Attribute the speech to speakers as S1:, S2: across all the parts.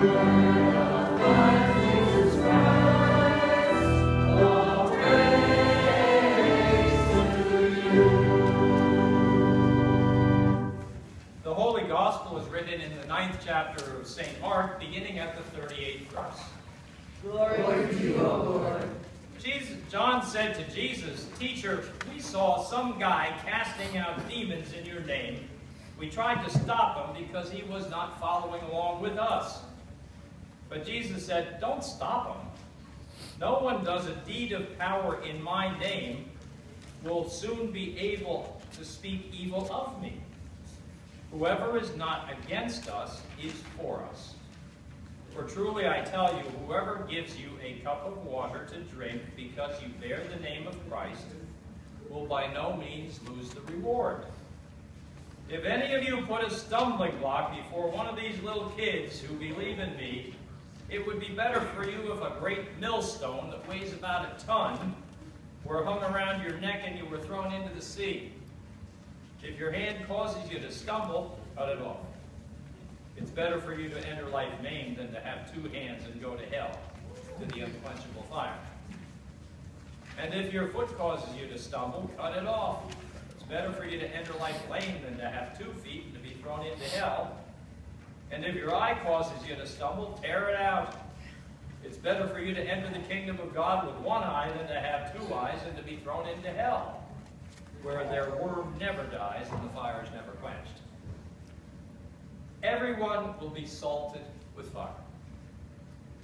S1: The Holy Gospel is written in the 9th chapter of St. Mark, beginning at the 38th verse.
S2: Glory to you, O Lord.
S1: John said to Jesus, "Teacher, we saw some guy casting out demons in your name. We tried to stop him because he was not following along with us." But Jesus said, "Don't stop him. No one does a deed of power in my name will soon be able to speak evil of me. Whoever is not against us is for us. For truly I tell you, whoever gives you a cup of water to drink because you bear the name of Christ will by no means lose the reward. If any of you put a stumbling block before one of these little kids who believe in me, it would be better for you if a great millstone that weighs about a ton were hung around your neck and you were thrown into the sea. If your hand causes you to stumble, cut it off. It's better for you to enter life maimed than to have two hands and go to hell, to the unquenchable fire. And if your foot causes you to stumble, cut it off. It's better for you to enter life lame than to have 2 feet and to be thrown into hell. And if your eye causes you to stumble, tear it out. It's better for you to enter the kingdom of God with 1 eye than to have 2 eyes and to be thrown into hell, where their worm never dies and the fire is never quenched. Everyone will be salted with fire.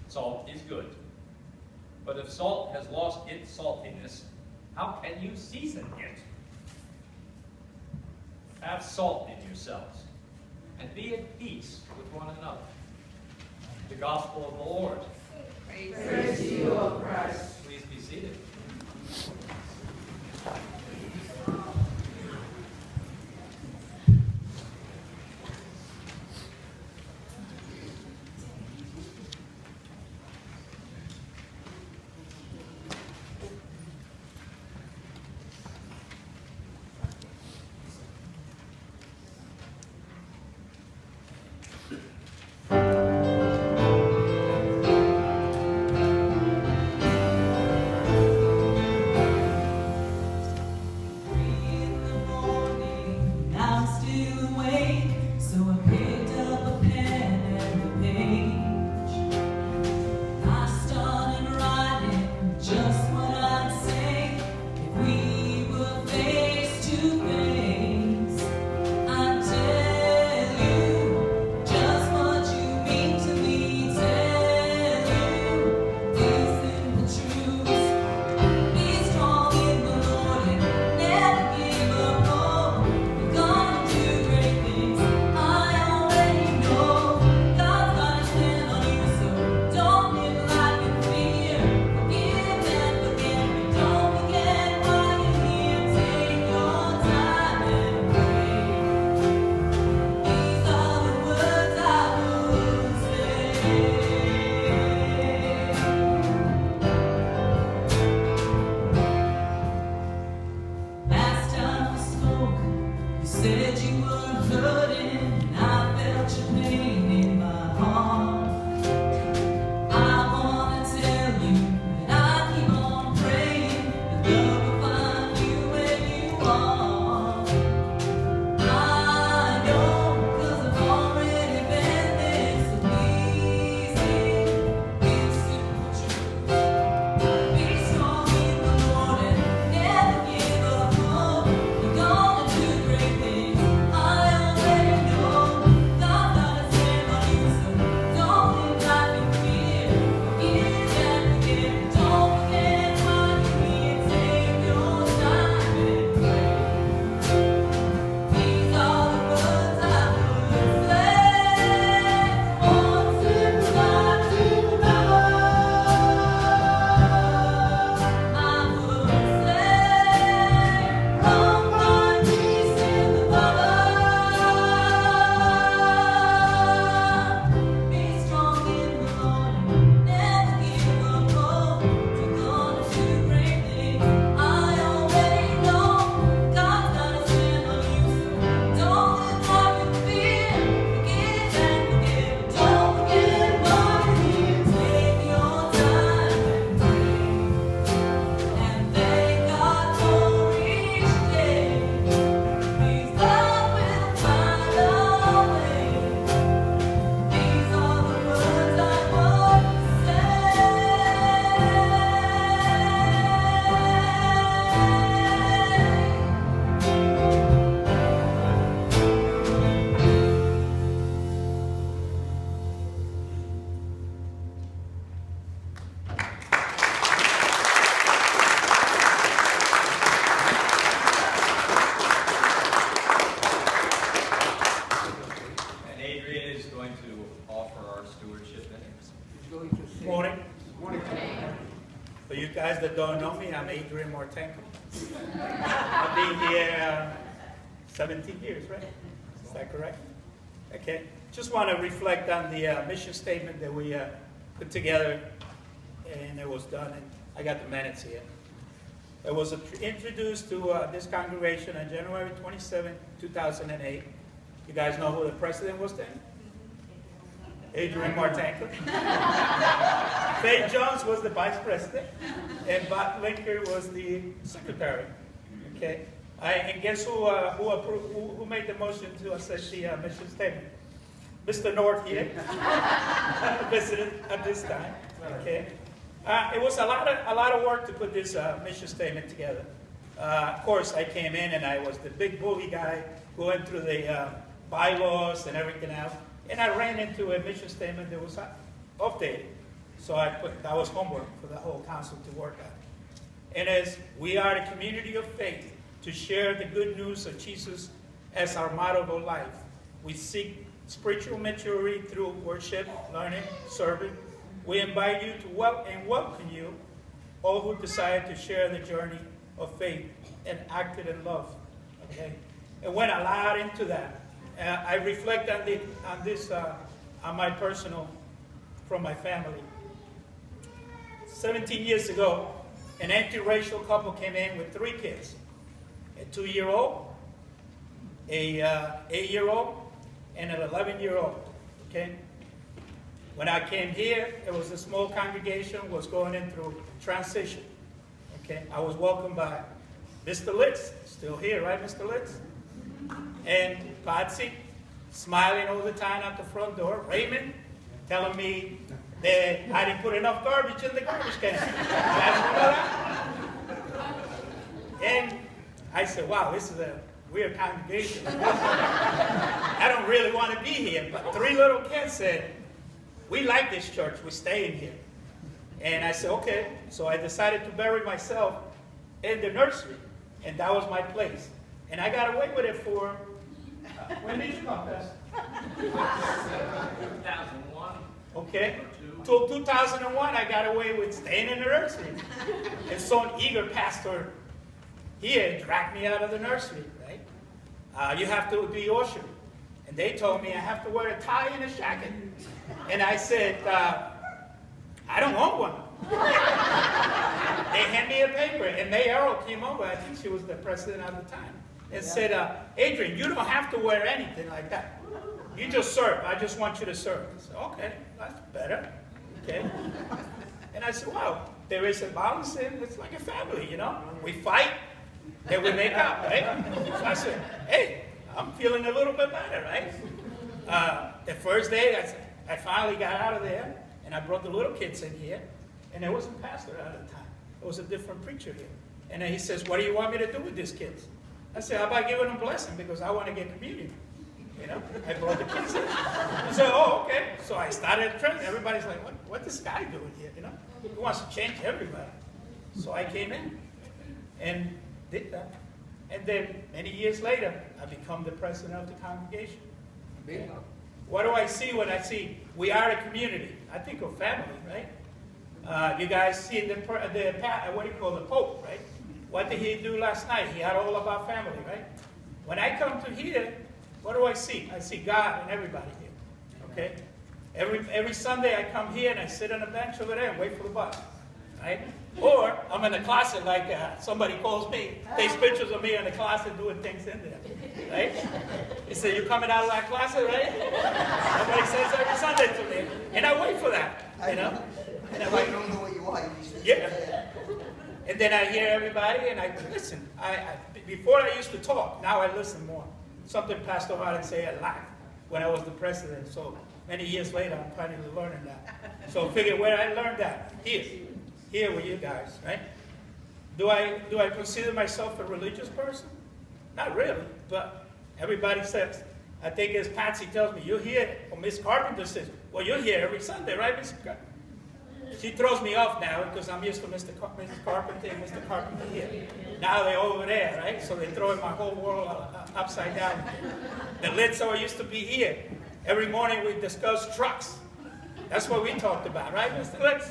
S1: Salt is good. But if salt has lost its saltiness, how can you season it? Have salt in yourselves, and be at peace with one another. The Gospel of the Lord.
S2: Praise to you, O Christ.
S1: Please be seated. is going to offer our stewardship in it.
S3: Morning. For you guys that don't know me, I'm Adrian Martenko. I've been here 17 years, right? Is that correct? Okay. Just want to reflect on the mission statement that we put together, and it was done, and I got the minutes here. It was introduced to this congregation on January 27, 2008. You guys know who the president was then? Adrian Martenko. Faye Jones was the vice president, and Bob Linker was the secretary. Okay, and guess who made the motion to assess the mission statement? Mr. North here, visited at this time. Okay, it was a lot of work to put this mission statement together. Of course, I came in and I was the big bully guy going through the bylaws and everything else. And I ran into a mission statement that was updated. So that was homework for the whole council to work on. And as we are a community of faith to share the good news of Jesus as our motto of life, we seek spiritual maturity through worship, learning, serving. We invite you to welcome you, all who desire to share the journey of faith and acted in love. Okay? And went a lot into that. I reflect on my personal, from my family. 17 years ago, an interracial couple came in with 3 kids, a 2-year-old, a 8-year-old, and an 11-year-old. Okay. When I came here, it was a small congregation, was going in through transition. Okay. I was welcomed by Mr. Litz, still here, right, Mr. Litz? And Patsy, smiling all the time at the front door. Raymond, telling me that I didn't put enough garbage in the garbage can. And I said, wow, this is a weird congregation. I don't really want to be here. But 3 little kids said, we like this church, we're staying here. And I said, okay. So I decided to bury myself in the nursery. And that was my place. And I got away with it for, when did you come, Pastor?
S1: 2001.
S3: Okay. Till 2001, I got away with staying in the nursery. And some eager pastor here dragged me out of the nursery, right? You have to be usher. And they told me I have to wear a tie and a jacket. And I said, I don't want one. They hand me a paper, and May Arrow came over, I think she was the president at the time, and said, Adrian, you don't have to wear anything like that. You just serve. I just want you to serve. I said, okay, that's better. Okay. And I said, wow, there is a balance, and it's like a family, you know? We fight, then we make up, right? So I said, hey, I'm feeling a little bit better, right? The first day, I finally got out of there, and I brought the little kids in here, and there was a pastor at the time. There was a different preacher here. And then he says, what do you want me to do with these kids? I said, how about giving them a blessing, because I want to get communion. You know, I brought the kids in. He said, oh, okay. So I started training. Everybody's like, what this guy doing here, you know? He wants to change everybody. So I came in and did that. And then many years later, I become the president of the congregation. What do I see when I see we are a community? I think of family, right? You guys see the what do you call the Pope, right? What did he do last night? He had all about family, right? When I come to here, what do I see? I see God and everybody here, okay? Every Sunday I come here and I sit on a bench over there and wait for the bus, right? Or I'm in the closet like somebody calls me, takes pictures of me in the closet doing things in there, right? He said, you coming out of that closet, right? Somebody says every Sunday to me, and I wait for that, you know? And I wait.
S4: don't know what you are.
S3: Yeah. And then I hear everybody and I listen. Before I used to talk, now I listen more. Something Pastor Rod say I laughed when I was the president. So many years later, I'm finally learning that. So figure where I learned that. Here with you guys, right? Do I consider myself a religious person? Not really, but everybody says. I think as Patsy tells me, you're here, or Miss Carpenter says, well, you're here every Sunday, right, Miss Carpenter? She throws me off now because I'm used to Mrs. Carpenter and Mr. Carpenter here. Now they're over there, right? So they're throwing my whole world upside down. The Litz used to be here. Every morning we discuss trucks. That's what we talked about, right, Mr. Lex?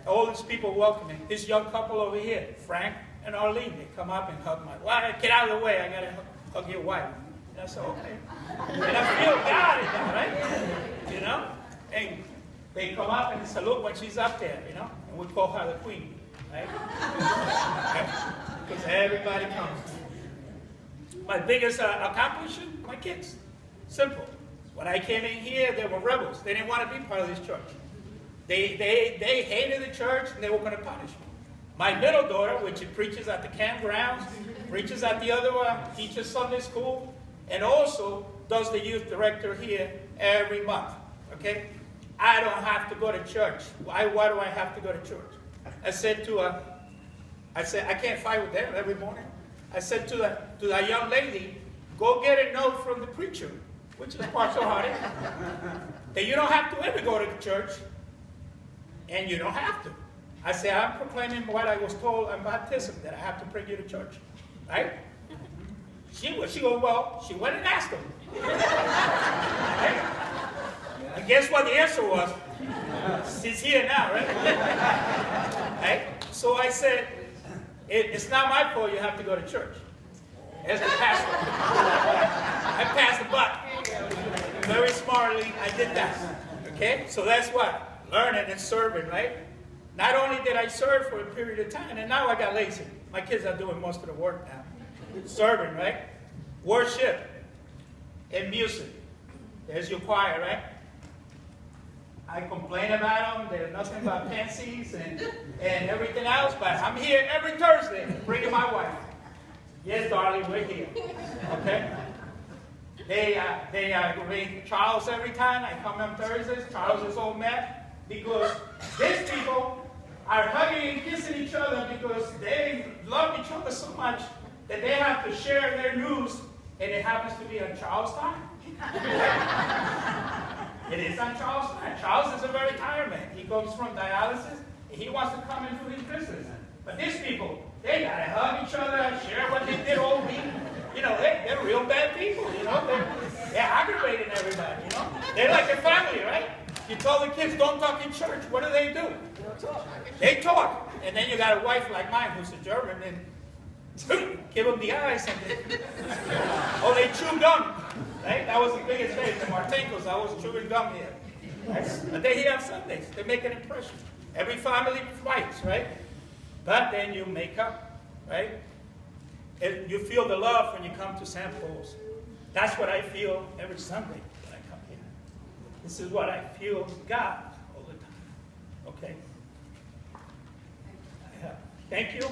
S3: All these people welcoming. This young couple over here, Frank and Arlene, they come up and hug my wife. Get out of the way, I got to hug your wife. And I said, okay. And I feel God in that, right? You know? And they come up and salute when she's up there, you know? And we call her the queen, right? Because everybody comes. My biggest accomplishment, my kids. Simple. When I came in here, they were rebels. They didn't want to be part of this church. They hated the church, and they were going to punish me. My middle daughter, which preaches at the campgrounds, preaches at the other one, teaches Sunday school, and also does the youth director here every month. Okay? I don't have to go to church. Why do I have to go to church? I said to her, I can't fight with them every morning. I said to that young lady, go get a note from the preacher, which is partial-hearted, that you don't have to ever go to church, and you don't have to. I say, I'm proclaiming what I was told in baptism, that I have to bring you to church, right? She goes, well, she went and asked him. Right? And guess what the answer was? She's here now, right? Right? So I said, it's not my fault you have to go to church. As the pastor. I passed the buck. Very smartly, I did that. Okay? So that's what? Learning and serving, right? Not only did I serve for a period of time, and now I got lazy. My kids are doing most of the work now. Serving, right? Worship and music. There's your choir, right? I complain about them. They're nothing but pansies and everything else, but I'm here every Thursday bringing my wife. Yes, darling, we're here. Okay? They bring Charles every time. I come on Thursdays. Charles is all mad because these people are hugging and kissing each other because they love each other so much that they have to share their news, and it happens to be on Charles' time. It is on Charles' time. Charles is a very tired man. He comes from dialysis, and he wants to come into his business. But these people, they got to hug each other, share what they did all week. You know, they're real bad people, you know. They're aggravating everybody, you know. They're like a family, right? You tell the kids, don't talk in church. What do? They talk. And then you got a wife like mine who's a German, and give them the eyes, and they chew gum. Right? That was the biggest thing. The Martinkos, I was chewing gum here. Right? But they're here on Sundays. They make an impression. Every family fights, right? But then you make up, right? And you feel the love when you come to St. Paul's. That's what I feel every Sunday when I come here. This is what I feel God all the time. Okay? Thank you.